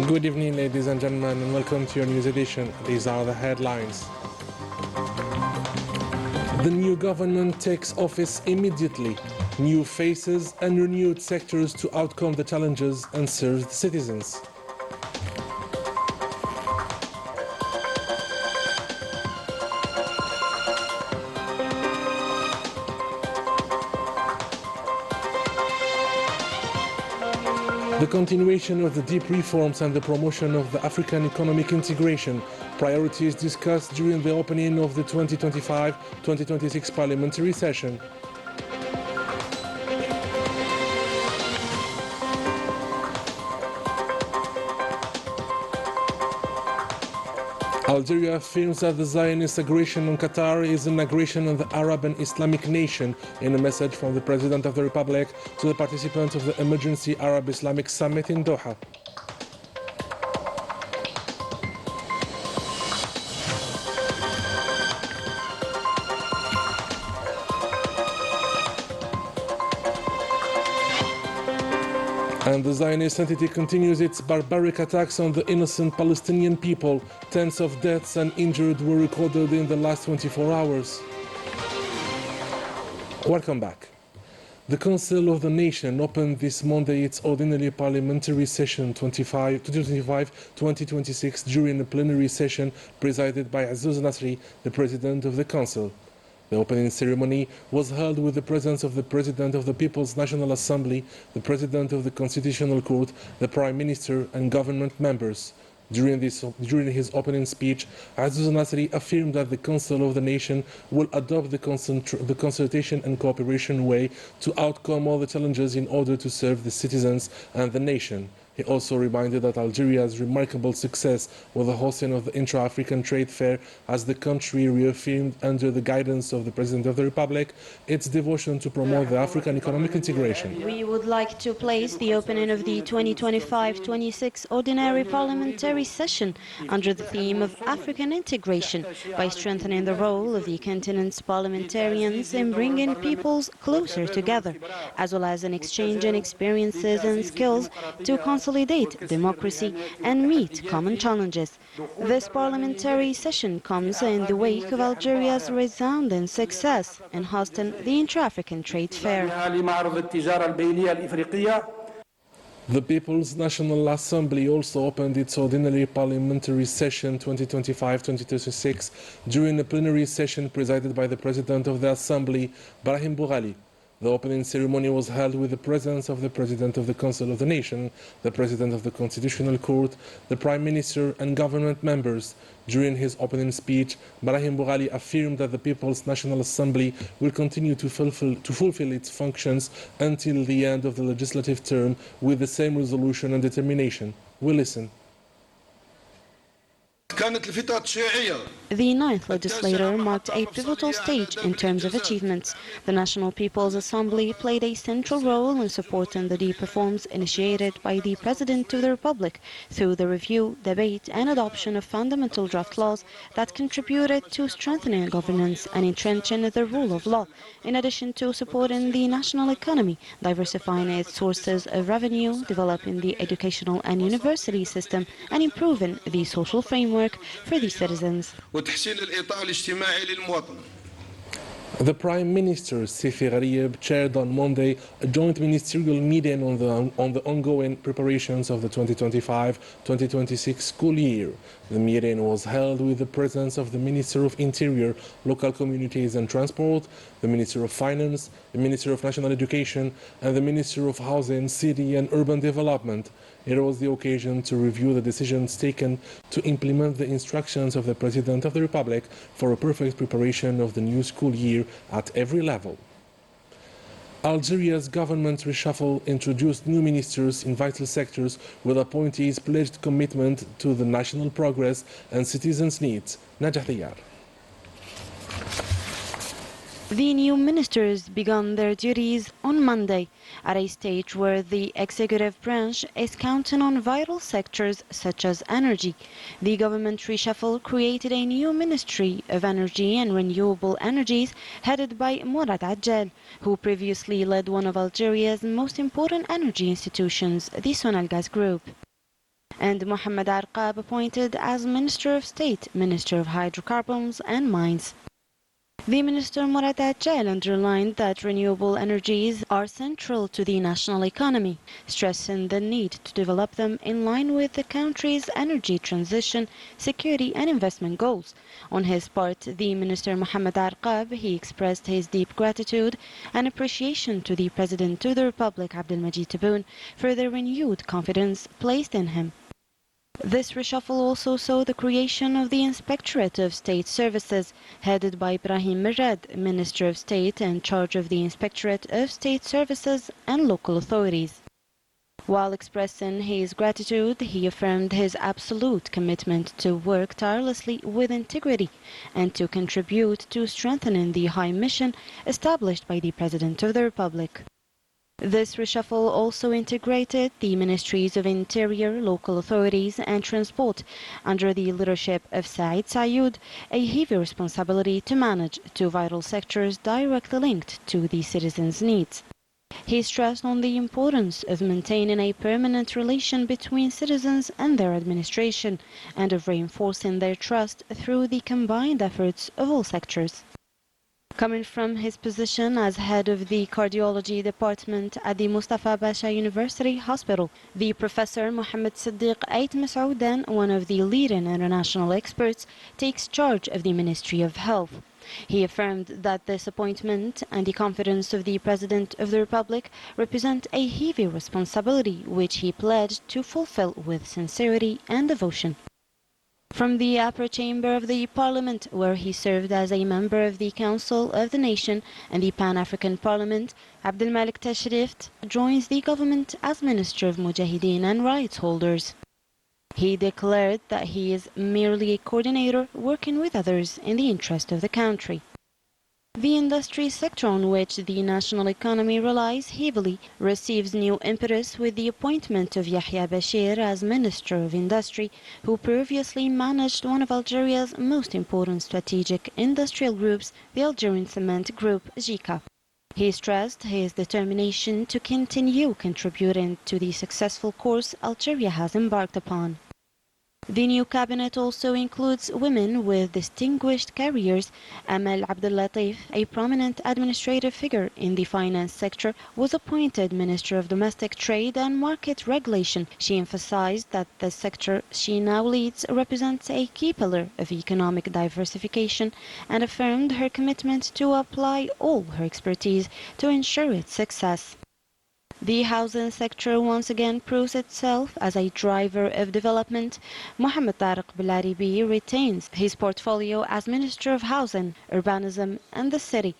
Good evening, ladies and gentlemen, and welcome to your news edition. These are the headlines. The new government takes office immediately. New faces and renewed sectors to outcome the challenges and serve the citizens. The continuation of the deep reforms and the promotion of the African economic integration, priorities discussed during the opening of the 2025-2026 parliamentary session. Algeria affirms that the Zionist aggression on Qatar is an aggression on the Arab and Islamic nation in a message from the President of the Republic to the participants of the Emergency Arab Islamic Summit in Doha. And the Zionist entity continues its barbaric attacks on the innocent Palestinian people. Tens of deaths and injured were recorded in the last 24 hours. Welcome back. The Council of the Nation opened this Monday its ordinary parliamentary session 2025-2026 during a plenary session presided by Azouz Nasri, the President of the Council. The opening ceremony was held with the presence of the President of the People's National Assembly, the President of the Constitutional Court, the Prime Minister and government members. During his opening speech, Azouz Nasri affirmed that the Council of the Nation will adopt the consultation and cooperation way to outcome all the challenges in order to serve the citizens and the nation. He also reminded that Algeria's remarkable success with the hosting of the Intra-African Trade Fair as the country reaffirmed under the guidance of the President of the Republic its devotion to promote the African economic integration. We would like to place the opening of the 2025-26 Ordinary Parliamentary Session under the theme of African integration by strengthening the role of the continent's parliamentarians in bringing peoples closer together, as well as in exchanging experiences and skills to consolidate democracy and meet common challenges. This parliamentary session comes in the wake of Algeria's resounding success in hosting the Intra-African Trade Fair. The People's National Assembly also opened its ordinary parliamentary session 2025-2026 during a plenary session presided by the President of the Assembly, Brahim Boughali. The opening ceremony was held with the presence of the President of the Council of the Nation, the President of the Constitutional Court, the Prime Minister and government members. During his opening speech, Brahim Boughali affirmed that the People's National Assembly will continue to fulfill its functions until the end of the legislative term with the same resolution and determination. We listen. The ninth legislature marked a pivotal stage in terms of achievements. The National People's Assembly played a central role in supporting the deep reforms initiated by the President of the Republic through the review, debate and adoption of fundamental draft laws that contributed to strengthening governance and entrenching the rule of law, in addition to supporting the national economy, diversifying its sources of revenue, developing the educational and university system, and improving the social framework for the citizens. The Prime Minister, Sefi Gharib, chaired on Monday a joint ministerial meeting on the ongoing preparations of the 2025-2026 school year. The meeting was held with the presence of the Minister of Interior, Local Communities and Transport, the Minister of Finance, the Minister of National Education, and the Minister of Housing, City and Urban Development. It was the occasion to review the decisions taken to implement the instructions of the President of the Republic for a perfect preparation of the new school year at every level. Algeria's government reshuffle introduced new ministers in vital sectors with appointees pledged commitment to the national progress and citizens' needs. Najah Diyar. The new ministers began their duties on Monday, at a stage where the executive branch is counting on vital sectors such as energy. The government reshuffle created a new Ministry of Energy and Renewable Energies headed by Mourad Adjel, who previously led one of Algeria's most important energy institutions, the Sonalgas Group. and Mohammed Arqab appointed as Minister of State, Minister of Hydrocarbons and Mines. The Minister Murad Ajal underlined that renewable energies are central to the national economy, stressing the need to develop them in line with the country's energy transition, security and investment goals. On his part, the Minister Mohammed Arqab, he expressed his deep gratitude and appreciation to the President of the Republic, Abdelmajid Tebboune, for the renewed confidence placed in him. This reshuffle also saw the creation of the Inspectorate of State Services, headed by Ibrahim Mirad, Minister of State in charge of the Inspectorate of State Services and local authorities. While expressing his gratitude, he affirmed his absolute commitment to work tirelessly with integrity and to contribute to strengthening the high mission established by the President of the Republic. This reshuffle also integrated the Ministries of Interior, Local Authorities and Transport under the leadership of Said Sayoud, a heavy responsibility to manage two vital sectors directly linked to the citizens' needs. He stressed on the importance of maintaining a permanent relation between citizens and their administration and of reinforcing their trust through the combined efforts of all sectors. Coming from his position as head of the cardiology department at the Mustafa Pasha University Hospital, the Professor Mohammed Siddiq Ait Masoudan, one of the leading international experts, takes charge of the Ministry of Health. He affirmed that this appointment and the confidence of the President of the Republic represent a heavy responsibility which he pledged to fulfill with sincerity and devotion. From the upper chamber of the Parliament, where he served as a member of the Council of the Nation and the Pan-African Parliament, Abdelmalik Tashrif joins the government as Minister of Mujahideen and Rights Holders. He declared that he is merely a coordinator working with others in the interest of the country. The industry sector on which the national economy relies heavily receives new impetus with the appointment of Yahya Bashir as Minister of Industry, who previously managed one of Algeria's most important strategic industrial groups, the Algerian Cement Group, JICA. He stressed his determination to continue contributing to the successful course Algeria has embarked upon. The new cabinet also includes women with distinguished careers. Amal Abdellatif, a prominent administrative figure in the finance sector, was appointed Minister of Domestic Trade and Market Regulation. She emphasized that the sector she now leads represents a key pillar of economic diversification and affirmed her commitment to apply all her expertise to ensure its success. The housing sector once again proves itself as a driver of development. Mohammed Tariq Bilaribi retains his portfolio as Minister of Housing, Urbanism and the City,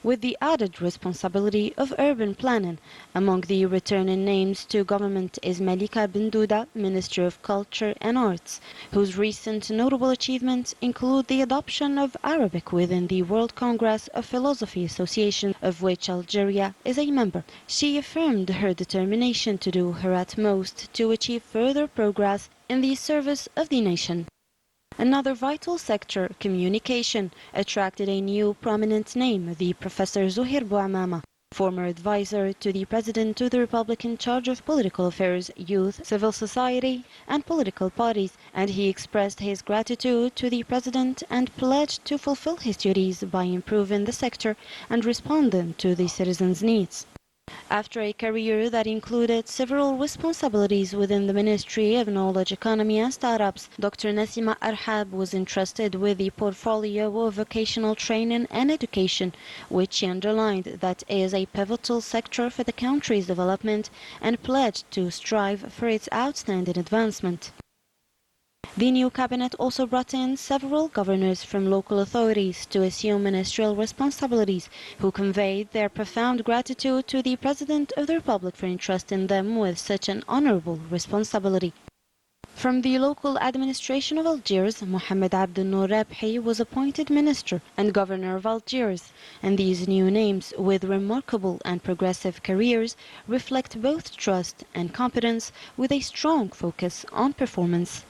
with the added responsibility of urban planning. Among the returning names to government is Malika Bindouda, Minister of Culture and Arts, whose recent notable achievements include the adoption of Arabic within the World Congress of Philosophy Association, of which Algeria is a member. She affirmed her determination to do her utmost to achieve further progress in the service of the nation. Another vital sector, communication, attracted a new prominent name, the Professor Zuhair Bouamama, former advisor to the President of the Republic in charge of political affairs, youth, civil society and political parties, and he expressed his gratitude to the President and pledged to fulfill his duties by improving the sector and responding to the citizens' needs. After a career that included several responsibilities within the Ministry of Knowledge Economy and Startups, Dr. Nassima Arhab was entrusted with the portfolio of vocational training and education, which she underlined that is a pivotal sector for the country's development and pledged to strive for its outstanding advancement. The new cabinet also brought in several governors from local authorities to assume ministerial responsibilities, who conveyed their profound gratitude to the President of the Republic for entrusting them with such an honorable responsibility. From the local administration of Algiers, Mohamed Abdel Noor Rabhi was appointed Minister and Governor of Algiers, and these new names, with remarkable and progressive careers, reflect both trust and competence with a strong focus on performance.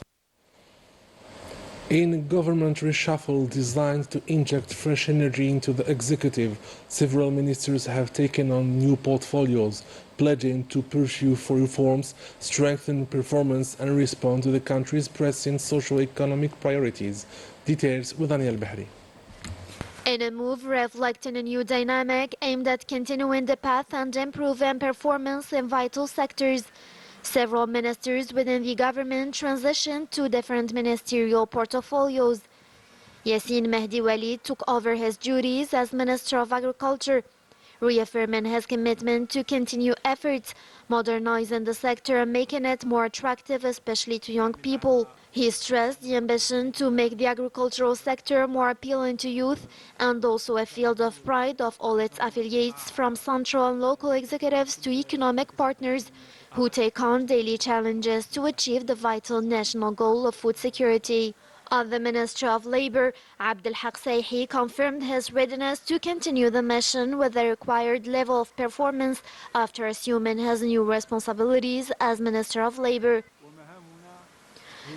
In government reshuffle designed to inject fresh energy into the executive, several ministers have taken on new portfolios, pledging to pursue for reforms, strengthen performance, and respond to the country's pressing socio-economic priorities. Details with Daniel Bahri. In a move reflecting a new dynamic aimed at continuing the path and improving performance in vital sectors, several ministers within the government transitioned to different ministerial portfolios. Yassine Mehdi Walid took over his duties as Minister of Agriculture, reaffirming his commitment to continue efforts modernizing the sector and making it more attractive, especially to young people. He stressed the ambition to make the agricultural sector more appealing to youth and also a field of pride of all its affiliates, from central and local executives to economic partners who take on daily challenges to achieve the vital national goal of food security. The Minister of Labour, Abdelhak Saihi, confirmed his readiness to continue the mission with the required level of performance after assuming his new responsibilities as Minister of Labour.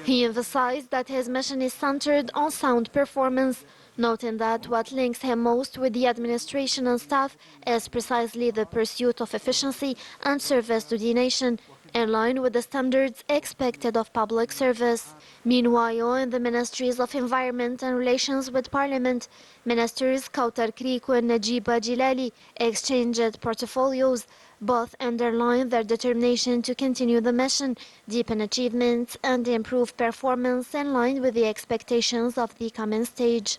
He emphasized that his mission is centered on sound performance, noting that what links him most with the administration and staff is precisely the pursuit of efficiency and service to the nation, in line with the standards expected of public service. Meanwhile, in the Ministries of Environment and Relations with Parliament, Ministers Kautar Kriku and Najiba Jilali exchanged portfolios. Both underline their determination to continue the mission, deepen achievements, and improve performance in line with the expectations of the coming stage.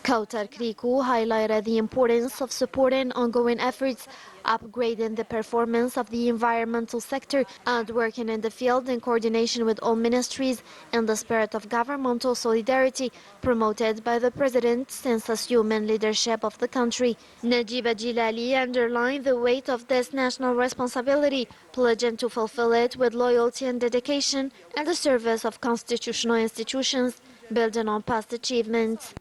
Kautar Kriku highlighted the importance of supporting ongoing efforts, upgrading the performance of the environmental sector, and working in the field in coordination with all ministries in the spirit of governmental solidarity promoted by the President since assuming leadership of the country. Najiba Jilali underlined the weight of this national responsibility, pledging to fulfill it with loyalty and dedication in the service of constitutional institutions, building on past achievements.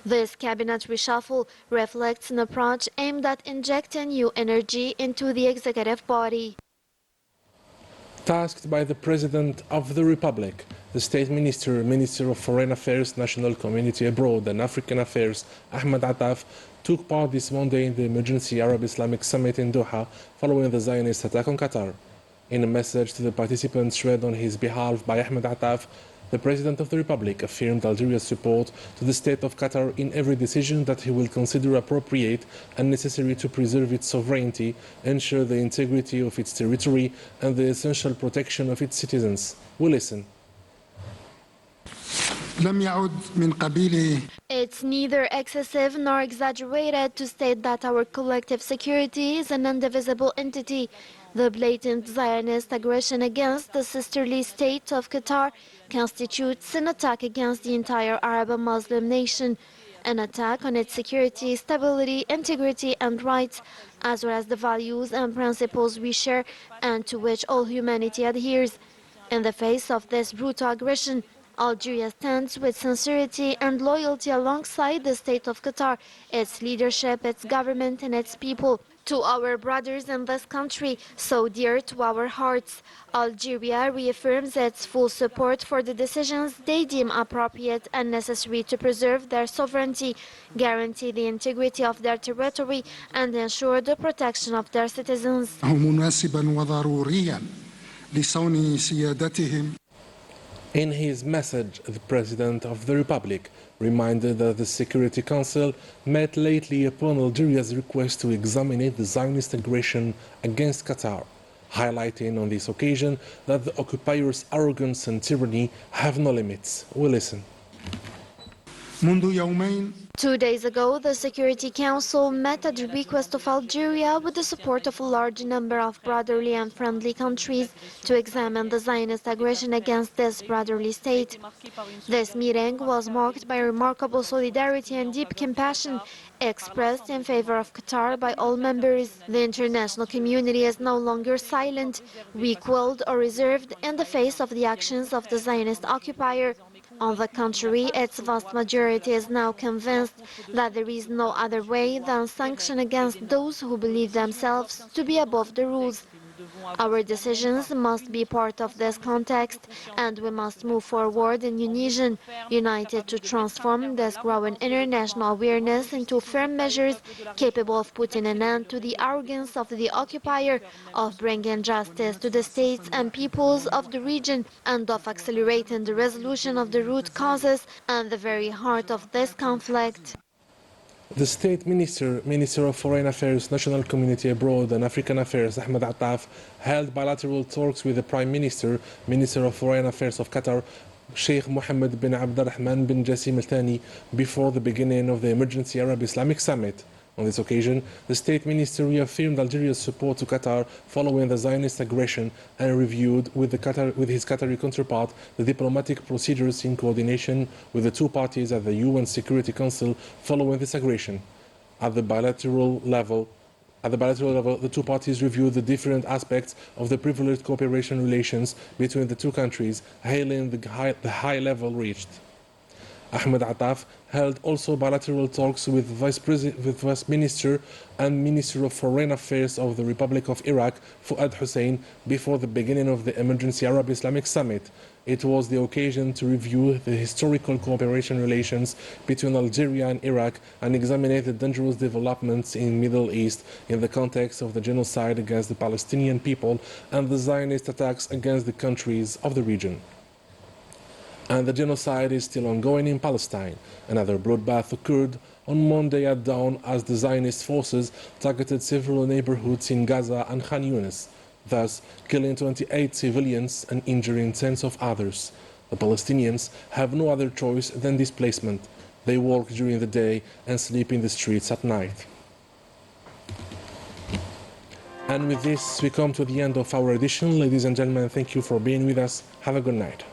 This cabinet reshuffle reflects an approach aimed at injecting new energy into the executive body. Tasked by the President of the Republic, the State Minister, Minister of Foreign Affairs, National Community Abroad and African Affairs, Ahmed Attaf, took part this Monday in the Emergency Arab Islamic Summit in Doha following the Zionist attack on Qatar. In a message to the participants read on his behalf by Ahmed Attaf, the President of the Republic affirmed Algeria's support to the state of Qatar in every decision that he will consider appropriate and necessary to preserve its sovereignty, ensure the integrity of its territory, and the essential protection of its citizens. We listen. It's neither excessive nor exaggerated to state that our collective security is an indivisible entity. The blatant Zionist aggression against the sisterly state of Qatar constitutes an attack against the entire Arab and Muslim nation, an attack on its security, stability, integrity and rights, as well as the values and principles we share and to which all humanity adheres. In the face of this brutal aggression, Algeria stands with sincerity and loyalty alongside the state of Qatar, its leadership, its government and its people. To our brothers in this country, so dear to our hearts, Algeria reaffirms its full support for the decisions they deem appropriate and necessary to preserve their sovereignty, guarantee the integrity of their territory, and ensure the protection of their citizens. In his message, the President of the Republic reminded that the Security Council met lately upon Algeria's request to examine the Zionist aggression against Qatar, highlighting on this occasion that the occupiers' arrogance and tyranny have no limits. We listen. 2 days ago, the Security Council met at the request of Algeria with the support of a large number of brotherly and friendly countries to examine the Zionist aggression against this brotherly state. This meeting was marked by remarkable solidarity and deep compassion expressed in favor of Qatar by all members. The international community is no longer silent, weak-willed or reserved in the face of the actions of the Zionist occupier. On the contrary, its vast majority is now convinced that there is no other way than sanction against those who believe themselves to be above the rules. Our decisions must be part of this context, and we must move forward in unison, united to transform this growing international awareness into firm measures capable of putting an end to the arrogance of the occupier, of bringing justice to the states and peoples of the region, and of accelerating the resolution of the root causes and the very heart of this conflict. The State Minister of Foreign Affairs, National Community Abroad and African Affairs, Ahmed Attaf, held bilateral talks with the Prime Minister, Minister of Foreign Affairs of Qatar, Sheikh Mohammed bin Abdurrahman bin Jassim Al Thani, before the beginning of the Emergency Arab Islamic Summit. On this occasion, the State Minister reaffirmed Algeria's support to Qatar following the Zionist aggression and reviewed with his Qatari counterpart the diplomatic procedures in coordination with the two parties at the UN Security Council following this aggression. At the bilateral level, the two parties reviewed the different aspects of the privileged cooperation relations between the two countries, hailing the high level reached. Ahmed Attaf held also bilateral talks with Vice Minister and Minister of Foreign Affairs of the Republic of Iraq, Fuad Hussein, before the beginning of the Emergency Arab Islamic Summit. It was the occasion to review the historical cooperation relations between Algeria and Iraq and examine the dangerous developments in the Middle East in the context of the genocide against the Palestinian people and the Zionist attacks against the countries of the region. And the genocide is still ongoing in Palestine. Another bloodbath occurred on Monday at dawn as the Zionist forces targeted several neighborhoods in Gaza and Khan Yunis, thus killing 28 civilians and injuring tens of others. The Palestinians have no other choice than displacement. They work during the day and sleep in the streets at night. And with this, we come to the end of our edition. Ladies and gentlemen, thank you for being with us. Have a good night.